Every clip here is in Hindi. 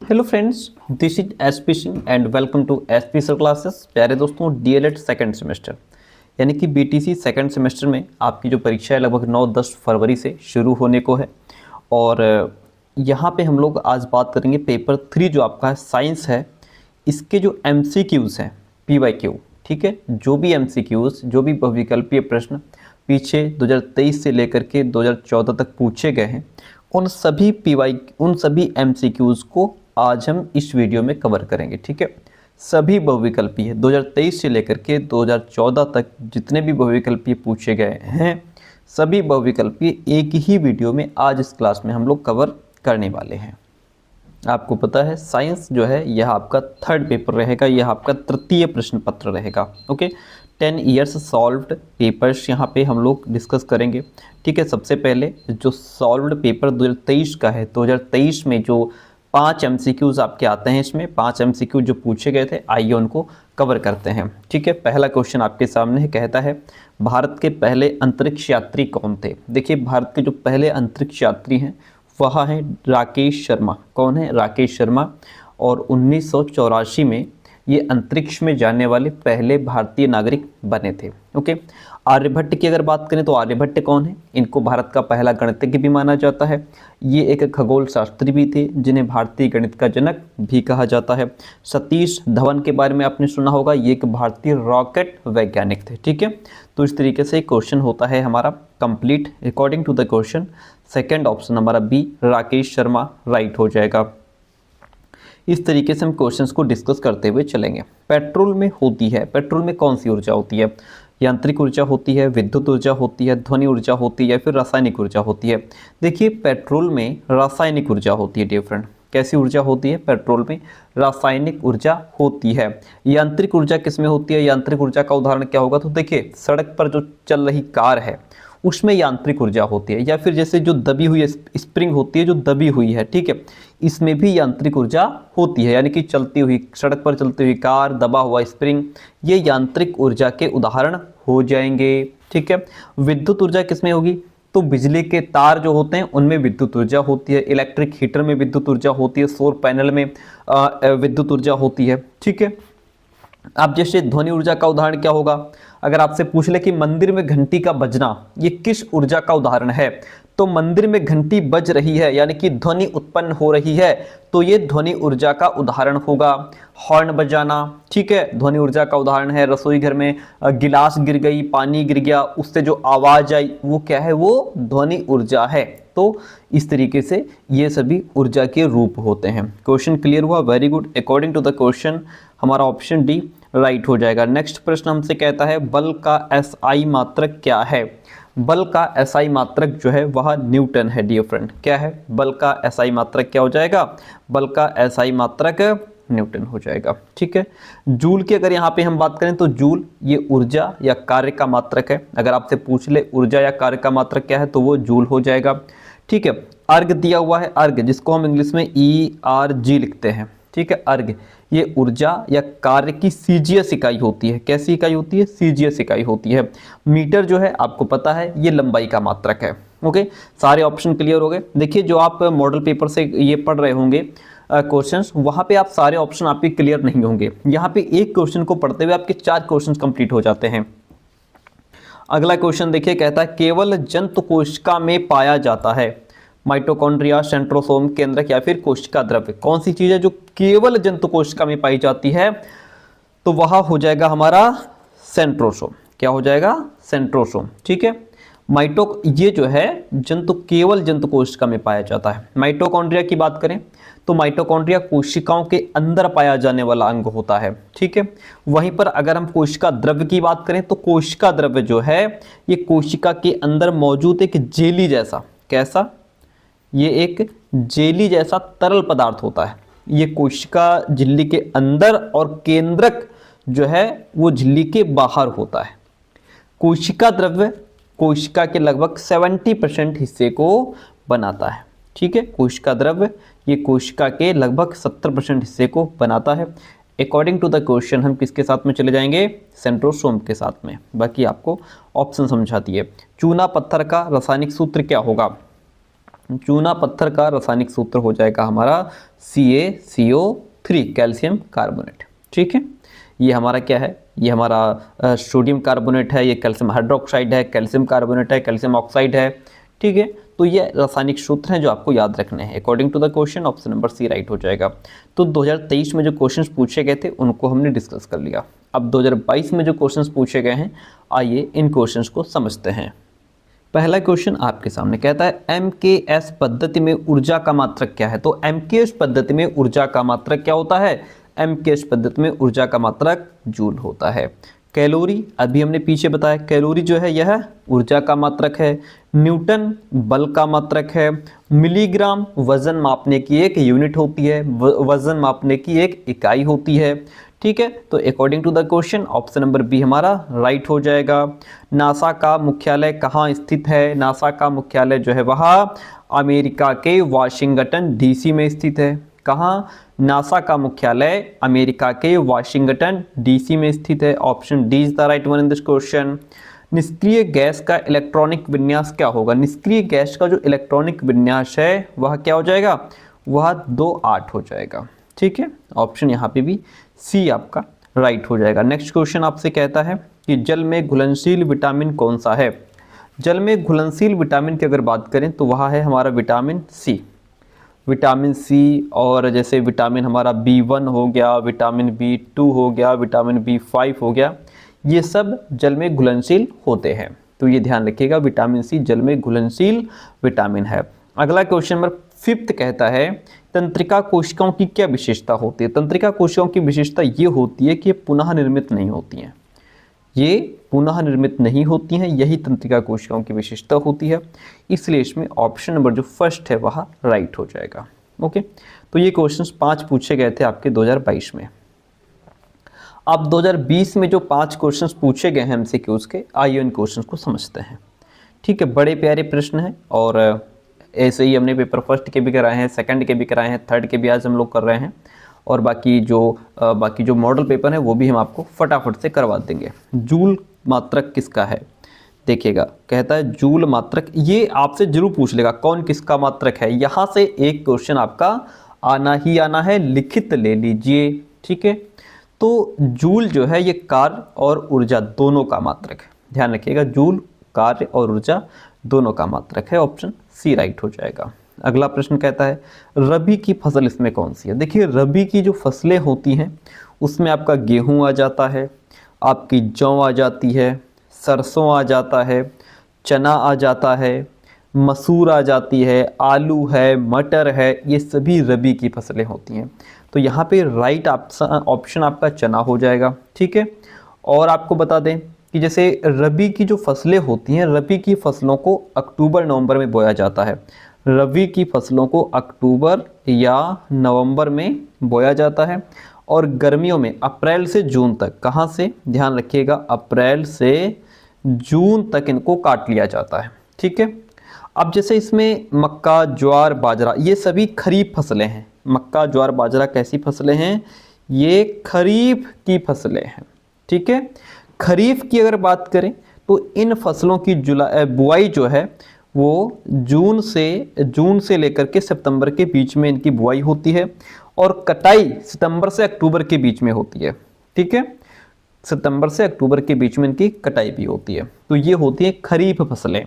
Hello friends, this is SP Singh and welcome to SP sir classes. प्यारे दोस्तों, डीएलएड सेकंड सेमेस्टर यानी कि बीटीसी सेकंड सेमेस्टर में आपकी जो परीक्षा है लगभग 9-10 फरवरी से शुरू होने को है। और यहाँ पे हम लोग आज बात करेंगे पेपर 3 जो आपका साइंस है, इसके जो एमसीक्यूज़ हैं पीवाईक्यू। ठीक है, जो भी एमसीक्यूज़, जो भी बहुविकल्पीय प्रश्न पीछे 2023 से लेकर के 2014 तक पूछे गए हैं, उन सभी एमसीक्यूज़ को आज हम इस वीडियो में कवर करेंगे। ठीक है, सभी बहुविकल्पीय 2023 से लेकर के 2014 तक जितने भी बहुविकल्पीय पूछे गए हैं, सभी बहुविकल्पीय एक ही वीडियो में आज इस क्लास में हम लोग कवर करने वाले हैं। आपको पता है साइंस जो है यह आपका थर्ड पेपर रहेगा, यह आपका तृतीय प्रश्न पत्र रहेगा। ओके, 10 ईयर्स सॉल्व्ड पेपर्स यहाँ पे हम लोग डिस्कस करेंगे। ठीक है, सबसे पहले जो सॉल्व्ड पेपर 2023 का है, 2023 में जो 5 एमसीक्यूज़ आपके आते हैं, इसमें 5 एमसीक्यू जो पूछे गए थे, आइए उनको कवर करते हैं। ठीक है, पहला क्वेश्चन आपके सामने है, कहता है भारत के पहले अंतरिक्ष यात्री कौन थे। देखिए, भारत के जो पहले अंतरिक्ष यात्री हैं वह है राकेश शर्मा। कौन है? राकेश शर्मा। और 1984 में ये अंतरिक्ष में जाने वाले पहले भारतीय नागरिक बने थे। ओके, आर्यभट्ट की अगर बात करें तो आर्यभट्ट कौन है? इनको भारत का पहला गणितज्ञ भी माना जाता है। ये एक खगोल शास्त्री भी थे जिन्हें भारतीय गणित का जनक भी कहा जाता है। सतीश धवन के बारे में आपने सुना होगा, ये एक भारतीय रॉकेट वैज्ञानिक थे। ठीक है, तो इस तरीके से क्वेश्चन होता है हमारा complete according to the question. Second option हमारा बी, राकेश शर्मा, राइट हो जाएगा। इस तरीके से हम क्वेश्चंस को डिस्कस करते हुए चलेंगे। पेट्रोल में होती है, पेट्रोल में कौन सी ऊर्जा होती है? यांत्रिक ऊर्जा होती है, विद्युत ऊर्जा होती है, ध्वनि ऊर्जा होती है, फिर रासायनिक ऊर्जा होती है। देखिए, पेट्रोल में रासायनिक ऊर्जा होती है डियर फ्रेंड। कैसी ऊर्जा होती है? पेट्रोल में रासायनिक ऊर्जा होती है। यांत्रिक ऊर्जा किस में होती है? यांत्रिक ऊर्जा का उदाहरण क्या होगा? तो देखिए, सड़क पर जो चल रही कार है उसमें यांत्रिक ऊर्जा होती है, या फिर जैसे जो दबी हुई स्प्रिंग होती है, जो दबी हुई है, ठीक है, इसमें भी यांत्रिक ऊर्जा होती है। यानी कि चलती हुई सड़क पर चलती हुई कार, दबा हुआ स्प्रिंग, ये यांत्रिक ऊर्जा के उदाहरण हो जाएंगे। ठीक है, विद्युत ऊर्जा किसमें होगी? तो बिजली के तार जो होते हैं उनमें विद्युत ऊर्जा होती है, इलेक्ट्रिक हीटर में विद्युत ऊर्जा होती है, सौर पैनल में विद्युत ऊर्जा होती है। ठीक है, अब जैसे ध्वनि ऊर्जा का उदाहरण क्या होगा? अगर आपसे पूछ ले कि मंदिर में घंटी का बजना ये किस ऊर्जा का उदाहरण है, तो मंदिर में घंटी बज रही है यानी कि ध्वनि उत्पन्न हो रही है, तो ये ध्वनि ऊर्जा का उदाहरण होगा। हॉर्न बजाना, ठीक है, ध्वनि ऊर्जा का उदाहरण है। रसोई घर में गिलास गिर गई, पानी गिर गया, उससे जो आवाज आई वो क्या है? वो ध्वनि ऊर्जा है। तो इस तरीके से ये सभी ऊर्जा के रूप होते हैं। क्वेश्चन क्लियर हुआ? Very good. According to the question हमारा ऑप्शन डी राइट हो जाएगा। नेक्स्ट प्रश्न हमसे कहता है बल का एसआई मात्रक क्या है? बल का एसआई मात्रक जो है वह न्यूटन है डियर फ्रेंड। क्या है? बल का एसआई मात्रक क्या हो जाएगा? बल का एसआई मात्रक न्यूटन हो जाएगा। ठीक है, जूल की अगर यहाँ पे हम बात करें तो जूल ये ऊर्जा या कार्य का मात्रक है। अगर आपसे पूछ ले ऊर्जा या कार्य का मात्रक क्या है तो वो जूल हो जाएगा। ठीक है, अर्घ दिया हुआ है, अर्घ जिसको हम इंग्लिश में ERG लिखते हैं। ठीक है, अर्घ ये ऊर्जा या कार्य की सीजीएस इकाई होती है। कैसी इकाई होती है? सीजीएस इकाई होती है। मीटर जो है आपको पता है ये लंबाई का मात्रक है। ओके, सारे ऑप्शन क्लियर हो गए। देखिए, जो आप मॉडल पेपर से ये पढ़ रहे होंगे क्वेश्चंस, वहाँ पे आप सारे ऑप्शन आपके क्लियर नहीं होंगे। यहाँ पे एक क्वेश्चन को पढ़ते हुए आपके 4 क्वेश्चन कंप्लीट हो जाते हैं। अगला क्वेश्चन देखिए, कहता है केवल जंतु कोशिका में पाया जाता है माइटोकॉन्ड्रिया, सेंट्रोसोम, केंद्रक या फिर कोशिका द्रव्य। कौन सी चीज है जो केवल जंतु कोशिका में पाई जाती है? तो वह हो जाएगा हमारा सेंट्रोसोम। क्या हो जाएगा? सेंट्रोसोम। ठीक है, ये जो है केवल जंतु कोशिका में पाया जाता है। माइटोकॉन्ड्रिया की बात करें तो माइटोकॉन्ड्रिया कोशिकाओं के अंदर पाया जाने वाला अंग होता है। ठीक है, वहीं पर अगर हम कोशिका द्रव्य की बात करें तो कोशिका द्रव्य जो है ये कोशिका के अंदर मौजूद एक जेली जैसा, कैसा? ये एक जेली जैसा तरल पदार्थ होता है। ये कोशिका झिल्ली के अंदर और केंद्रक जो है वो झिल्ली के बाहर होता है। कोशिका द्रव्य कोशिका के लगभग 70% हिस्से को बनाता है। ठीक है, कोशिका द्रव्य ये कोशिका के लगभग 70% हिस्से को बनाता है। अकॉर्डिंग टू द क्वेश्चन हम किसके साथ में चले जाएंगे? सेंट्रोसोम के साथ में। बाकी आपको ऑप्शन समझा दिए। चूना पत्थर का रासायनिक सूत्र क्या होगा? चूना पत्थर का रासायनिक सूत्र हो जाएगा हमारा CaCO3 कैल्शियम कार्बोनेट। ठीक है, ये हमारा क्या है, ये हमारा सोडियम कार्बोनेट है, ये कैल्शियम हाइड्रोक्साइड है, कैल्शियम कार्बोनेट है, कैल्शियम ऑक्साइड है। ठीक है, तो ये रासायनिक सूत्र हैं जो आपको याद रखने हैं। According to the question option number C right हो जाएगा। तो 2023 में जो क्वेश्चंस पूछे गए थे उनको हमने डिस्कस कर लिया। अब 2022 में जो क्वेश्चंस पूछे गए हैं, आइए इन क्वेश्चंस को समझते हैं। पहला क्वेश्चन आपके सामने कहता है MKS पद्धति में ऊर्जा का मात्रक क्या है। तो MKS पद्धति में ऊर्जा का मात्रक क्या होता है, MKS पद्धति में ऊर्जा का मात्रक जूल होता है। कैलोरी अभी हमने पीछे बताया, कैलोरी जो है यह ऊर्जा का मात्रक है। न्यूटन बल का मात्रक है। मिलीग्राम वजन मापने की एक यूनिट होती है, वजन मापने की एक इकाई होती है। ठीक है, तो according to the question option number B हमारा राइट हो जाएगा। नासा का मुख्यालय कहाँ स्थित है। नासा का मुख्यालय जो है वह अमेरिका के वाशिंगटन DC में स्थित है। कहाँ, नासा का मुख्यालय अमेरिका के वाशिंगटन DC में स्थित है। Option D is the right one in this question. निष्क्रिय गैस का इलेक्ट्रॉनिक विन्यास क्या होगा। निष्क्रिय गैस का जो इलेक्ट्रॉनिक विन्यास है वह क्या हो जाएगा, वह 2-8 हो जाएगा। ठीक है, ऑप्शन यहाँ पे भी सी आपका राइट हो जाएगा। नेक्स्ट क्वेश्चन आपसे कहता है कि जल में घुलनशील विटामिन कौन सा है। जल में घुलनशील विटामिन की अगर बात करें तो वह है हमारा विटामिन सी। विटामिन सी, और जैसे विटामिन हमारा B1 हो गया, विटामिन B2 हो गया, विटामिन B5 हो गया, ये सब जल में घुलनशील होते हैं। तो ये ध्यान रखिएगा, विटामिन सी जल में घुलनशील विटामिन है। अगला क्वेश्चन नंबर 5 कहता है तंत्रिका कोशिकाओं की क्या विशेषता होती है। तंत्रिका कोशिकाओं की विशेषता ये होती है कि ये पुनः निर्मित नहीं होती हैं। ये पुनः निर्मित नहीं होती हैं, यही तंत्रिका कोशिकाओं की विशेषता होती है। इसलिए इसमें ऑप्शन नंबर जो फर्स्ट है वह राइट हो जाएगा। ओके, तो ये क्वेश्चंस 5 पूछे गए थे आपके 2022 में। अब 2020 में जो 5 क्वेश्चंस पूछे गए हैं MCQs के, आइए इन क्वेश्चंस को समझते हैं। ठीक है, बड़े प्यारे प्रश्न हैं और ऐसे ही हमने पेपर फर्स्ट के भी कराए हैं, सेकंड के भी कराए हैं, थर्ड के भी आज हम लोग कर रहे हैं, और बाकी जो मॉडल पेपर है वो भी हम आपको फटाफट से करवा देंगे। जूल मात्रक किसका है, देखिएगा, कहता है जूल मात्रक, ये आपसे जरूर पूछ लेगा कौन किसका मात्रक है। यहाँ से एक क्वेश्चन आपका आना ही आना है, लिखित ले लीजिए। ठीक है, तो जूल जो है ये कार्य और ऊर्जा दोनों का मात्रक है। ध्यान रखिएगा, जूल कार्य और ऊर्जा दोनों का मात्रक है। ऑप्शन सी राइट हो जाएगा। अगला प्रश्न कहता है रबी की फसल इसमें कौन सी है। देखिए, रबी की जो फसलें होती हैं उसमें आपका गेहूं आ जाता है, आपकी जौ आ जाती है, सरसों आ जाता है, चना आ जाता है, मसूर आ जाती है, आलू है, मटर है, ये सभी रबी की फसलें होती हैं। तो यहाँ पे राइट ऑप्शन आपका चना हो जाएगा। ठीक है, और आपको बता दें कि जैसे रबी की जो फसलें होती हैं, रबी की फसलों को अक्टूबर नवंबर में बोया जाता है। रबी की फसलों को अक्टूबर या नवंबर में बोया जाता है, और गर्मियों में अप्रैल से जून तक, कहाँ से, ध्यान रखिएगा, अप्रैल से जून तक इनको काट लिया जाता है। ठीक है, अब जैसे इसमें मक्का, ज्वार, बाजरा, ये सभी खरीफ फसलें हैं। मक्का, ज्वार, बाजरा कैसी फसलें हैं, ये खरीफ की फसलें हैं। ठीक है, खरीफ की अगर बात करें तो इन फसलों की बुआई जो है वो जून से लेकर के सितंबर के बीच में इनकी बुआई होती है, और कटाई सितंबर से अक्टूबर के बीच में होती है। ठीक है, सितंबर से अक्टूबर के बीच में इनकी कटाई भी होती है। तो ये होती है खरीफ फसलें।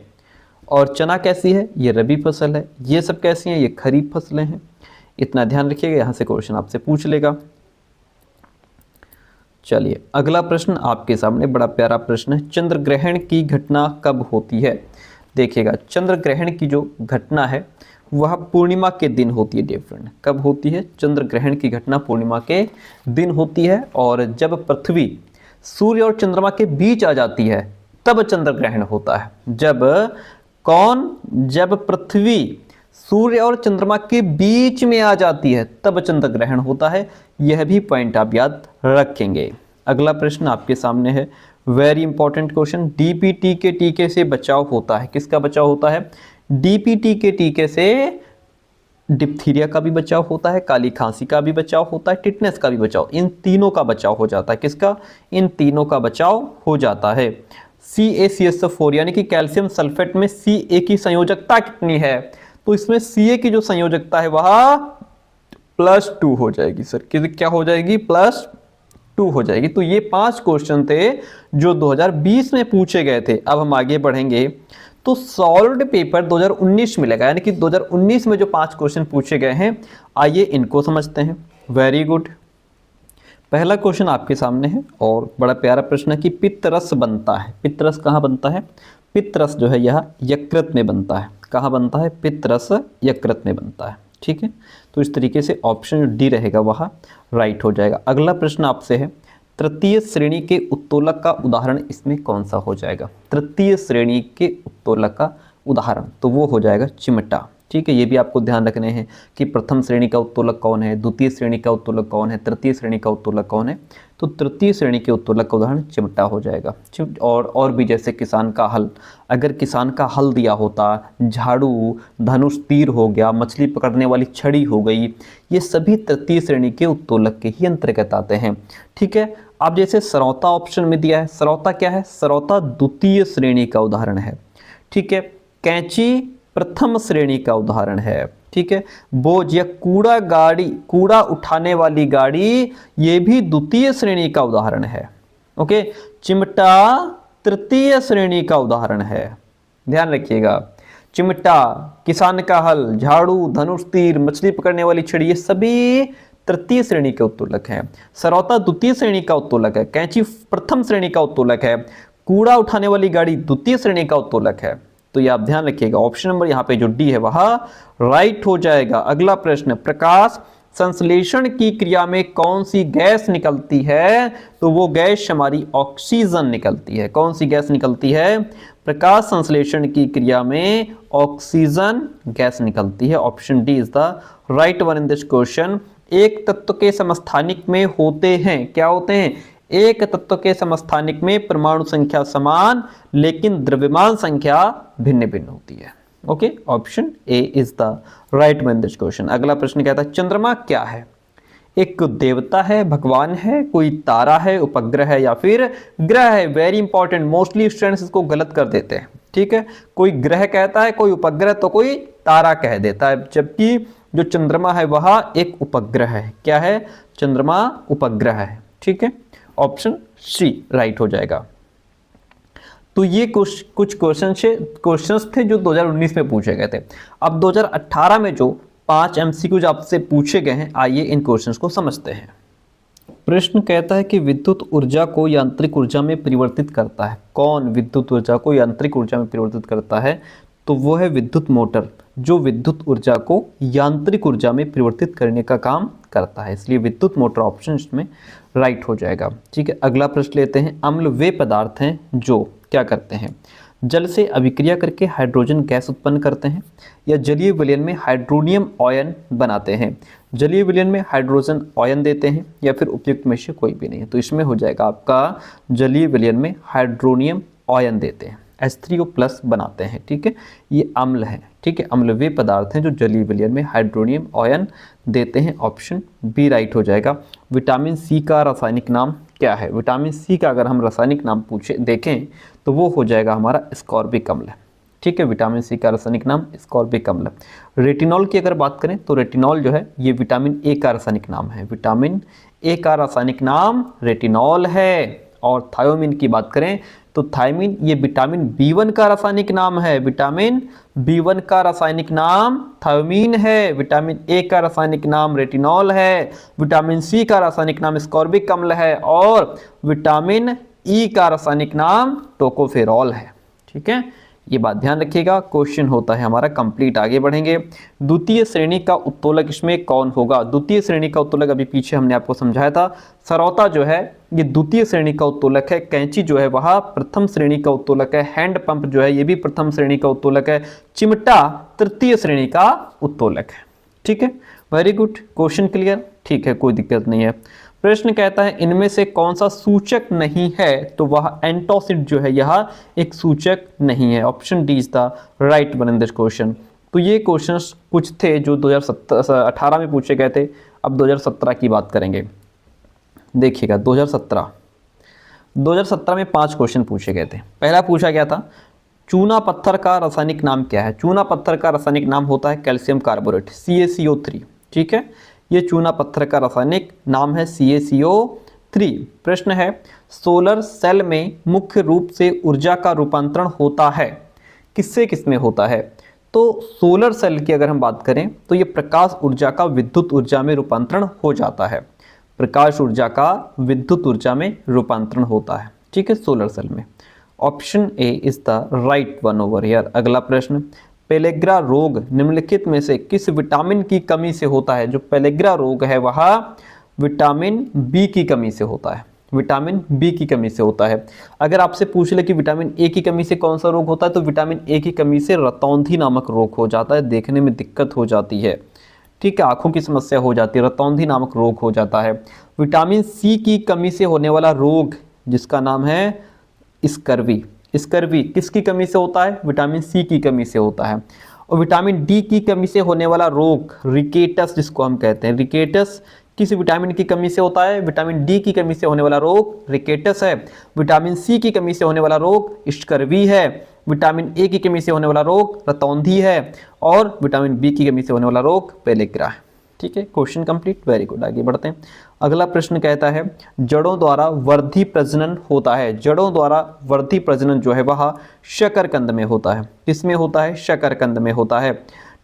और चना कैसी है, ये रबी फसल है। ये सब कैसी हैं, ये खरीफ फसलें हैं। इतना ध्यान रखिएगा, यहाँ से क्वेश्चन आपसे पूछ लेगा। चलिए, अगला प्रश्न आपके सामने बड़ा प्यारा प्रश्न है, चंद्र ग्रहण की घटना कब होती है। देखिएगा, चंद्र ग्रहण की जो घटना है वह पूर्णिमा के दिन होती है। डिफरेंट कब होती है, चंद्र ग्रहण की घटना पूर्णिमा के दिन होती है, और जब पृथ्वी सूर्य और चंद्रमा के बीच आ जाती है तब चंद्र ग्रहण होता है। जब पृथ्वी सूर्य और चंद्रमा के बीच में आ जाती है तब चंद्र ग्रहण होता है। यह भी पॉइंट आप याद रखेंगे। अगला प्रश्न आपके सामने है, वेरी इंपॉर्टेंट क्वेश्चन, डीपीटी के टीके से बचाव होता है। किसका बचाव होता है, डीपीटी के टीके से डिप्थीरिया का भी बचाव होता है, काली खांसी का भी बचाव होता है, टिटनेस का भी बचाव, इन तीनों का बचाव हो जाता है। किसका, इन तीनों का बचाव हो जाता है। CaCH4 यानी कि कैल्शियम सल्फेट में Ca की संयोजकता कितनी है, तो इसमें CA की जो संयोजकता है वह +2 हो जाएगी सर। क्या हो जाएगी? +2 हो जाएगी। तो ये 5 क्वेश्चन थे जो 2020 में पूछे गए थे। अब हम आगे बढ़ेंगे तो सॉल्व्ड पेपर 2019 में लगा, यानी कि 2019 में जो 5 क्वेश्चन पूछे गए हैं, आइए इनको समझते हैं। Very good. पहला क्वेश्चन आपके सामने है और बड़ा प्यारा प्रश्न है कि पित्तरस बनता है। पित्तरस कहाँ बनता है? पित्तरस जो है यह यकृत में बनता है। कहाँ बनता है? पित्तरस यकृत में बनता है। ठीक है, तो इस तरीके से ऑप्शन डी रहेगा वह राइट हो जाएगा। अगला प्रश्न आपसे है, तृतीय श्रेणी के उत्तोलक का उदाहरण इसमें कौन सा हो जाएगा? तृतीय श्रेणी के उत्तोलक का उदाहरण तो वो हो जाएगा चिमटा। ठीक है, ये भी आपको ध्यान रखने हैं कि प्रथम श्रेणी का उत्तोलक कौन है, द्वितीय श्रेणी का उत्तोलक कौन है, तृतीय श्रेणी का उत्तोलक कौन है। तो तृतीय श्रेणी के उत्तोलक का उदाहरण चिमटा हो जाएगा। और भी जैसे किसान का हल, अगर किसान का हल दिया होता, झाड़ू, धनुष तीर हो गया, मछली पकड़ने वाली छड़ी हो गई, ये सभी तृतीय श्रेणी के उत्तोलक के ही अंतर्गत आते हैं। ठीक है, अब जैसे सरौता ऑप्शन में दिया है, सरौता क्या है? सरौता द्वितीय श्रेणी का उदाहरण है। ठीक है, कैंची प्रथम श्रेणी का उदाहरण है। ठीक है, बोझ या कूड़ा उठाने वाली गाड़ी, ये भी द्वितीय श्रेणी का उदाहरण है। ओके, चिमटा तृतीय श्रेणी का उदाहरण है, ध्यान रखिएगा। चिमटा, किसान का हल, झाड़ू, धनुष तीर, मछली पकड़ने वाली छड़ी, ये सभी तृतीय श्रेणी के उत्तोलक हैं। सरौता द्वितीय श्रेणी का उत्तोलक है, कैंची प्रथम श्रेणी का उत्तोलक है, कूड़ा उठाने वाली गाड़ी द्वितीय श्रेणी का उत्तोलक है। तो ये आप ध्यान रखिएगा, ऑप्शन नंबर यहाँ पे जो डी है वह राइट हो जाएगा। अगला प्रश्न, प्रकाश संश्लेषण की क्रिया में कौन सी गैस निकलती है? तो वो गैस हमारी ऑक्सीजन निकलती है। कौन सी गैस निकलती है? प्रकाश संश्लेषण की क्रिया में ऑक्सीजन गैस निकलती है। Option D is the right one in this question. एक तत्व के समस्थानिक में होते हैं, क्या होते हैं? एक तत्व के समस्थानिक में परमाणु संख्या समान लेकिन द्रव्यमान संख्या भिन्न भिन्न होती है। Okay, option A is the right one in this question. अगला प्रश्न कहता है, चंद्रमा क्या है? एक देवता है, भगवान है, कोई तारा है, उपग्रह है या फिर ग्रह है? वेरी इंपॉर्टेंट, मोस्टली स्टूडेंट्स इसको गलत कर देते हैं। ठीक है, कोई ग्रह कहता है, कोई उपग्रह, तो कोई तारा कह देता है, जबकि जो चंद्रमा है वह एक उपग्रह है। क्या है? चंद्रमा उपग्रह है। ठीक है, ऑप्शन सी राइट हो जाएगा। तो ये कुछ क्वेश्चंस थे जो 2019 में पूछे गए थे। अब 2018 में जो 5 MCQs आपसे पूछे गए हैं, आइए इन क्वेश्चंस को समझते हैं। प्रश्न कहता है कि विद्युत ऊर्जा को यांत्रिक ऊर्जा में परिवर्तित करता है कौन? विद्युत ऊर्जा को यांत्रिक ऊर्जा में परिवर्तित करता है तो वो है विद्युत मोटर, जो विद्युत ऊर्जा को यांत्रिक ऊर्जा में परिवर्तित करने का काम करता है। इसलिए विद्युत मोटर ऑप्शन इसमें राइट हो जाएगा। ठीक है, अगला प्रश्न लेते हैं। अम्ल वे पदार्थ हैं जो क्या करते हैं? जल से अभिक्रिया करके हाइड्रोजन गैस उत्पन्न करते हैं या जलीय विलयन में हाइड्रोनियम आयन बनाते हैं? जलीय विलयन में हाइड्रोजन आयन देते हैं या फिर उपयुक्त में से कोई भी नहीं? तो इसमें हो जाएगा आपका जलीय विलयन में हाइड्रोनियम आयन देते हैं, H3O+ बनाते हैं। ठीक है, ये अम्ल है। ठीक है, अम्ल वे पदार्थ हैं जो जलीय विलयन में हाइड्रोनियम आयन देते हैं। ऑप्शन बी राइट हो जाएगा। विटामिन सी का रासायनिक नाम क्या है? विटामिन सी का अगर हम रासायनिक नाम देखें तो वो हो जाएगा हमारा स्कॉर्बिक अम्ल। ठीक है, विटामिन सी का रासायनिक नाम स्कॉर्बिक अम्ल। रेटिनॉल की अगर बात करें तो रेटिनॉल जो है ये विटामिन ए का रासायनिक नाम है। विटामिन ए का रासायनिक नाम रेटिनॉल है। और थायोमिन की बात करें तो थायमिन ये विटामिन B1 का रासायनिक नाम है। विटामिन B1 का रासायनिक नाम थायोमीन है। विटामिन ए का रासायनिक नाम रेटिनॉल है। विटामिन सी का रासायनिक नाम स्कॉर्बिक अम्ल है और विटामिन ई का रासायनिक नाम टोकोफेरॉल है। ठीक है, ये बात ध्यान रखिएगा। क्वेश्चन होता है हमारा कंप्लीट। आगे बढ़ेंगे। द्वितीय श्रेणी का उत्तोलक इसमें कौन होगा? द्वितीय श्रेणी का उत्तोलक अभी पीछे हमने आपको समझाया था। सरौता जो है ये द्वितीय श्रेणी का उत्तोलक है। कैंची जो है वह प्रथम श्रेणी का उत्तोलक है। हैंड पंप जो है ये भी प्रथम श्रेणी का उत्तोलक है। चिमटा तृतीय श्रेणी का उत्तोलक है। ठीक है, वेरी गुड। Question clear? ठीक है, कोई दिक्कत नहीं है। प्रश्न कहता है इनमें से कौन सा सूचक नहीं है? तो वह एंटोसिड जो है यह एक सूचक नहीं है। Option D is the right one in this question. तो ये क्वेश्चंस कुछ थे जो 2018 में पूछे गए थे। अब 2017 की बात करेंगे। देखिएगा 2017 में 5 क्वेश्चन पूछे गए थे। पहला पूछा गया था चूना पत्थर का रासायनिक नाम क्या है? चूना पत्थर का रासायनिक नाम होता है कैल्शियम कार्बोरेट, CaCO3। ठीक है, ये चूना पत्थर का रासायनिक नाम है CaCO3। प्रश्न है, सोलर सेल में मुख्य रूप से ऊर्जा का रूपांतरण होता है, किससे किसमें होता है? तो सोलर सेल की अगर हम बात करें तो ये प्रकाश ऊर्जा का विद्युत ऊर्जा में रूपांतरण हो जाता है, प्रकाश ऊर्जा का विद्युत ऊर्जा में रूपांतरण होता है। ठीक है, सोलर सेल में। Option A is the right one over here. अगला प्रश्न, पेलेग्रा रोग निम्नलिखित में से किस विटामिन की कमी से होता है? जो पेलेग्रा रोग है वह विटामिन बी की कमी से होता है, विटामिन बी की कमी से होता है। अगर आपसे पूछ ले कि विटामिन ए की कमी से कौन सा रोग होता है, तो विटामिन ए की कमी से रतौंधी नामक रोग हो जाता है, देखने में दिक्कत हो जाती है। ठीक है, आंखों की समस्या हो जाती है, रतौंधी नामक रोग हो जाता है। विटामिन सी की कमी से होने वाला रोग जिसका नाम है स्कर्वी, स्कर्वी किसकी कमी से होता है? विटामिन सी की कमी से होता है। और विटामिन डी की कमी से होने वाला रोग रिकेटस जिसको हम कहते हैं, रिकेटस किस विटामिन की कमी से होता है? विटामिन डी की कमी से होने वाला रोग रिकेटस है। विटामिन सी की कमी से होने वाला रोग स्कर्वी है। विटामिन ए की कमी से होने वाला रोग रतौंधी है। और विटामिन बी की कमी से होने वाला रोग पेलेग्रा है। ठीक है, क्वेश्चन कंप्लीट, वेरी गुड। आगे बढ़ते हैं। अगला प्रश्न कहता है, जड़ों द्वारा वर्धी प्रजनन होता है। जड़ों द्वारा वर्धी प्रजनन जो है वह शकरकंद में होता है। किसमें होता है? शकरकंद में होता है।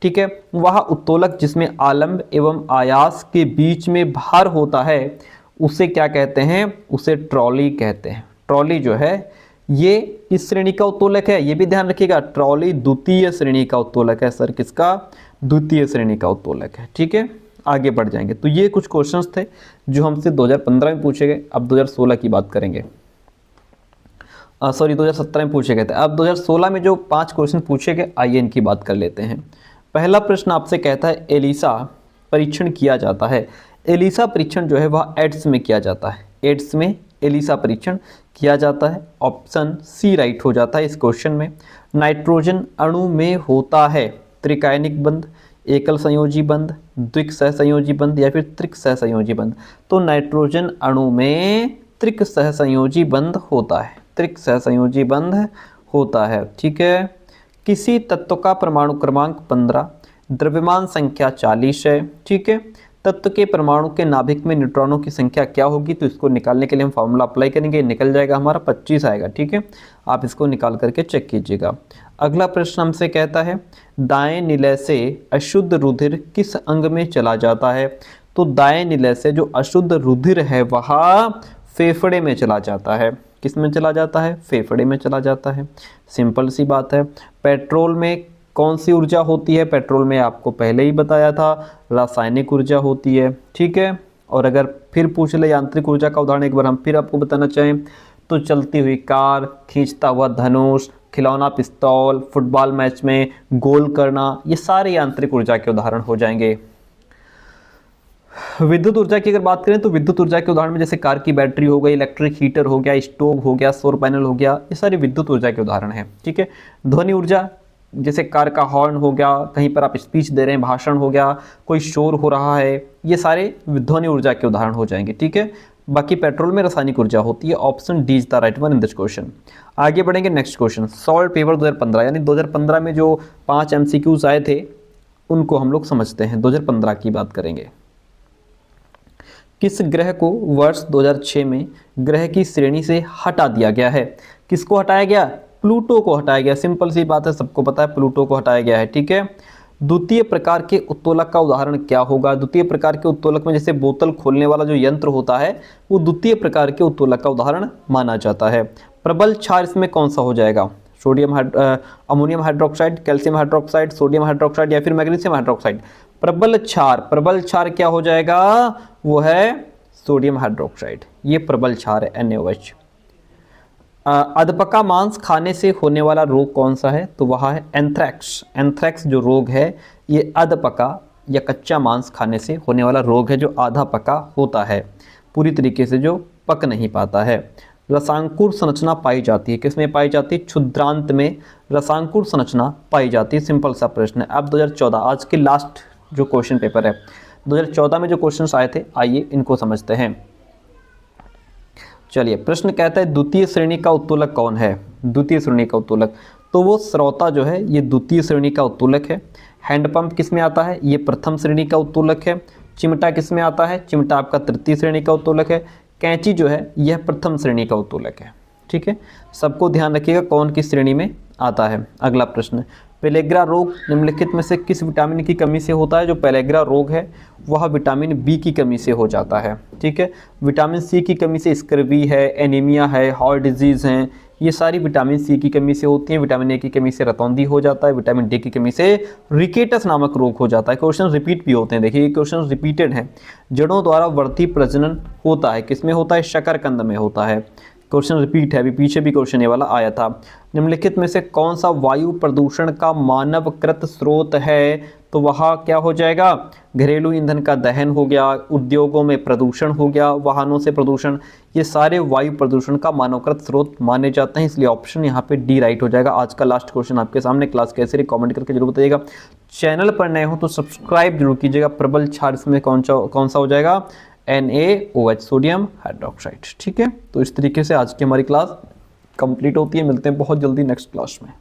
ठीक है, वह उत्तोलक जिसमें आलंब एवं आयास के बीच में भार होता है उसे क्या कहते हैं? उसे ट्रॉली कहते हैं। ट्रॉली जो है ये किस श्रेणी का उत्तोलक है? ये भी ध्यान रखिएगा, ट्रॉली द्वितीय श्रेणी का उत्तोलक है। सर किसका? द्वितीय श्रेणी का उत्तोलक है। ठीक है, आगे बढ़ जाएंगे। तो ये कुछ क्वेश्चंस थे जो हमसे 2015 में पूछे गए। अब 2016 की बात करेंगे, सॉरी 2017 में पूछे गए थे। अब 2016 में जो 5 क्वेश्चन पूछे गए, आइए इनकी बात कर लेते हैं। पहला प्रश्न आपसे कहता है, एलिसा परीक्षण किया जाता है। एलिसा परीक्षण जो है वह एड्स में किया जाता है। एड्स में एलिसा परीक्षण किया जाता है। ऑप्शन सी राइट हो जाता है इस क्वेश्चन में। नाइट्रोजन अणु में होता है त्रिकायनिक बंध, एकल संयोजी बंध, द्विक सहसंयोजी बंध या फिर त्रिक सहसंयोजी बंध। तो नाइट्रोजन अणु में त्रिक सहसंयोजी बंध होता है, त्रिक सहसंयोजी बंध होता है। ठीक है, किसी तत्व का परमाणु क्रमांक 15, द्रव्यमान संख्या 40 है। ठीक है, तत्व के परमाणु के नाभिक में न्यूट्रॉनों की संख्या क्या होगी? तो इसको निकालने के लिए हम फॉर्मूला अप्लाई करेंगे, निकल जाएगा हमारा 25 आएगा। ठीक है, आप इसको निकाल करके चेक कीजिएगा। अगला प्रश्न हमसे कहता है, दाएं निलय से अशुद्ध रुधिर किस अंग में चला जाता है? तो दाएं निलय से जो अशुद्ध रुधिर है वह फेफड़े में चला जाता है। किस में चला जाता है? फेफड़े में चला जाता है। सिंपल सी बात है। पेट्रोल में कौन सी ऊर्जा होती है? पेट्रोल में आपको पहले ही बताया था, रासायनिक ऊर्जा होती है। ठीक है, और अगर फिर पूछ ले यांत्रिक ऊर्जा का उदाहरण एक बार हम फिर आपको बताना चाहें तो चलती हुई कार, खींचता हुआ धनुष, खिलौना पिस्तौल, फुटबॉल मैच में गोल करना, ये सारे यांत्रिक ऊर्जा के उदाहरण हो जाएंगे। विद्युत ऊर्जा की अगर बात करें तो विद्युत ऊर्जा के उदाहरण में जैसे कार की बैटरी हो गई, इलेक्ट्रिक हीटर हो गया, स्टोव हो गया, सौर पैनल हो गया, ये सारे विद्युत ऊर्जा के उदाहरण हैं। ठीक है, ध्वनि ऊर्जा जैसे कार का हॉर्न हो गया, कहीं पर आप स्पीच दे रहे हैं, भाषण हो गया, कोई शोर हो रहा है, ये सारे ध्वनि ऊर्जा के उदाहरण हो जाएंगे। ठीक है, बाकी पेट्रोल में रासायनिक ऊर्जा होती है। Option D is the right one in this question. आगे बढ़ेंगे नेक्स्ट क्वेश्चन, सॉल्ट पेपर 2015, यानी 2015 में जो 5 MCQs आए थे उनको हम लोग समझते हैं। 2015 की बात करेंगे। किस ग्रह को वर्ष 2006 में ग्रह की श्रेणी से हटा दिया गया है? किसको हटाया गया? प्लूटो को हटाया गया। सिंपल सी बात है, सबको पता है, प्लूटो को हटाया गया है। ठीक है, द्वितीय प्रकार के उत्तोलक का उदाहरण क्या होगा? द्वितीय प्रकार के उत्तोलक में जैसे बोतल खोलने वाला जो यंत्र होता है वो द्वितीय प्रकार के उत्तोलक का उदाहरण माना जाता है। प्रबल क्षार इसमें कौन सा हो जाएगा? Ammonium hydroxide, calcium hydroxide, sodium hydroxide या फिर मैग्नीशियम हाइड्रोक्साइड? प्रबल क्षार क्या हो जाएगा? वो है सोडियम हाइड्रोक्साइड, ये प्रबल क्षार है, NaOH। अधपका मांस खाने से होने वाला रोग कौन सा है? तो वह है एंथ्रैक्स। एंथ्रैक्स जो रोग है ये अधपका या कच्चा मांस खाने से होने वाला रोग है, जो आधा पका होता है, पूरी तरीके से जो पक नहीं पाता है। रसांकुर संरचना पाई जाती है, किसमें पाई जाती है? क्षुद्रांत में रसांकुर संरचना पाई जाती है। सिंपल सा प्रश्न है। अब 2014 आज के लास्ट जो क्वेश्चन पेपर है, 2014 में जो क्वेश्चंस आए थे, आइए इनको समझते हैं। चलिए, प्रश्न कहता है द्वितीय श्रेणी का उत्तोलक कौन है? द्वितीय श्रेणी का उत्तोलक, तो वो स्रोता जो है ये द्वितीय श्रेणी का उत्तोलक है। हैंडपंप किस में आता है, ये प्रथम श्रेणी का उत्तोलक है। चिमटा किस में आता है, चिमटा आपका तृतीय श्रेणी का उत्तोलक है। कैंची जो है यह प्रथम श्रेणी का उत्तोलक है। ठीक है, सबको ध्यान रखिएगा कौन किस श्रेणी में आता है। अगला प्रश्न, पेलेग्रा रोग निम्नलिखित में से किस विटामिन की कमी से होता है। जो पेलेग्रा रोग है वह विटामिन बी की कमी से हो जाता है। ठीक है, विटामिन सी की कमी से स्कर्वी है, एनीमिया है, हार्ट डिजीज़ हैं, ये सारी विटामिन सी की कमी से होती हैं। विटामिन ए की कमी से रतौंधी हो जाता है। विटामिन डी की कमी से रिकेटस नामक रोग हो जाता है। क्वेश्चन रिपीट भी होते हैं, देखिए ये क्वेश्चन रिपीटेड हैं। जड़ों द्वारा वर्ती प्रजनन होता है, किसमें होता है, शकरकंद में होता है। क्वेश्चन रिपीट है, अभी पीछे भी क्वेश्चन ये वाला आया था। निम्नलिखित में से कौन सा वायु प्रदूषण का मानवकृत स्रोत है, तो वह क्या हो जाएगा, घरेलू ईंधन का दहन हो गया, उद्योगों में प्रदूषण हो गया, वाहनों से प्रदूषण, ये सारे वायु प्रदूषण का मानवकृत स्रोत माने जाते हैं। इसलिए ऑप्शन यहाँ पे डी राइट हो जाएगा। आज का लास्ट क्वेश्चन आपके सामने। क्लास कैसे रही कमेंट करके जरूर बताइएगा। चैनल पर नए हो तो सब्सक्राइब जरूर कीजिएगा। प्रबल क्षार इसमें कौन सा हो जाएगा, NaOH सोडियम हाइड्रोक्साइड। ठीक है, तो इस तरीके से आज की हमारी क्लास कंप्लीट होती है। मिलते हैं बहुत जल्दी नेक्स्ट क्लास में।